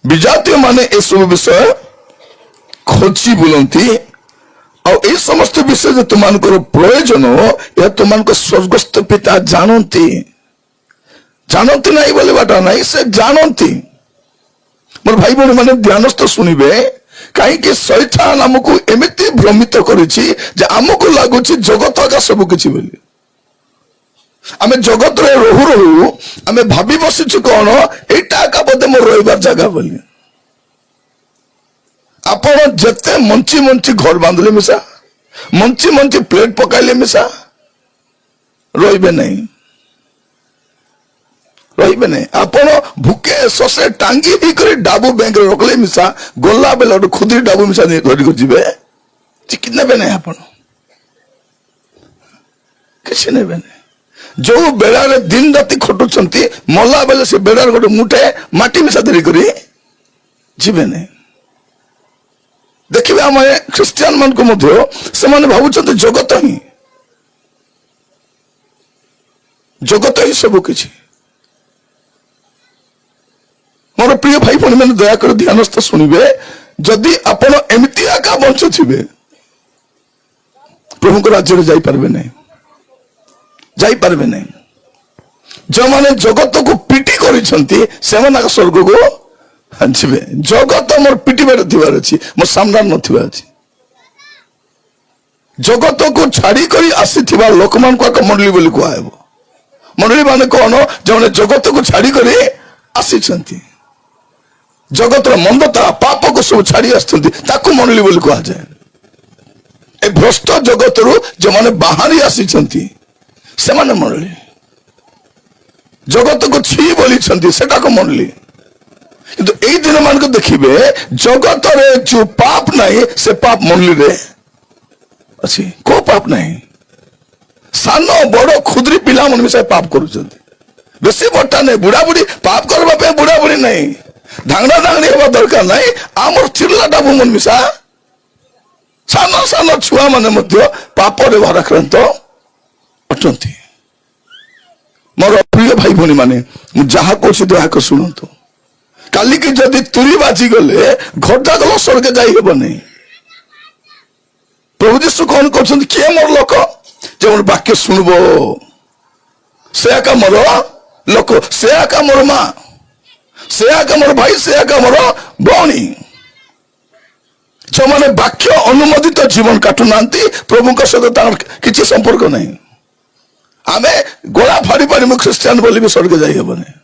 विजातीय माने ए सब विषय खोजी बुलंती और ए समस्त विषय जो तुमको प्रयोजन हो या तुमको स्वर्गस्थ पिता जानती जानती नहीं बोले बाटा नहीं से जानती मोर भाई बहन माने ध्यानस्थ शुणवे कहीं शैतान आमको एमती भ्रमित करमको लगुच जगत आगा सब किसी बोली आम जगत रहू रहू आम भावी बसीचु कौन यहाँ बोधे मोर रही जगह बोली आपण जिते मंची मंची घर बांधले मिशा मंची मंची प्लेट पकाइले मिशा रही नहीं रही नहीं आपण भूखे शसे टांगी ही कर डाबू बैंक रखले मिशा गला बेला खुदी डाबू मिशा धरिक जी चिकी ने नहीं आप किसी ने जो बेड़ा दिन राति खटुंट मला बेले से बेड़ा गोटे मुठे माटी मिशा धरिक जीवे नहीं देखिए आम ख्रिस्टियान मान से भावुं जगत ही सब किसी मोर प्रिय भाई भौणी मैंने दयाकर ध्यानस्थ शुणवे जदि आपण एमती आका बंचुवे प्रभु को राज्य जापारे नहीं जो मैंने जगत को पिटी कर स्वर्ग को जीवे जगत मोर पिटिबार थिबार अछि मो सामना नथिबा अछि जगत को छाड़ी करी आसीथिबा लोक मान को मंडली बोली कहबो मंडली माने कोन जे जगत को छाड़ी करी आसीछंती जगत मंदता पाप को सब छाड़ी आछंती ताकू मंडली बोली कह जाए ए भ्रष्ट जगत रु जे माने बाहरी आसीछंती से माने मंडली जगत को छी बोली छंती सेटा को मंडली किंतु एई दिन मान को देखिबे जगत रे जो पाप नहीं से पाप मंडली रे अछि को पाप नहीं सानो बड़ो खुदरी पिला मन मिसा पाप करूछंती बेसी बट्टा नहीं बुढ़ा बुढ़ी पाप करबा पे बुढ़ा बुढ़ी नहीं धांगड़ा धांगड़ी होबा दरकार नहीं आमर चिरला डाबू मन मिसा सानो सानो छुआ माने मध्य पाप रे भाराक्रांत अटंती मोर प्रिय भाई भौणी माने जहा कोछि दया कर सुनंतु काली की जदि तुरी बाजी गले घटा गल स्वर्ग जाई हेब नहीं प्रभु जीशु कौन कर किए मोर लोक जे मोर वाक्य सुनबो से आका मोर लोक से आका मोर माँ से आका मोर भाई से आका मोर भौणी जो माने वाक्य अनुमोदित जीवन काटू ना प्रभु सहित किसी संपर्क नहीं आमे गोला फाड़ी पारी ख्रिस्टियान बोली भी स्वर्ग जाई हेब नहीं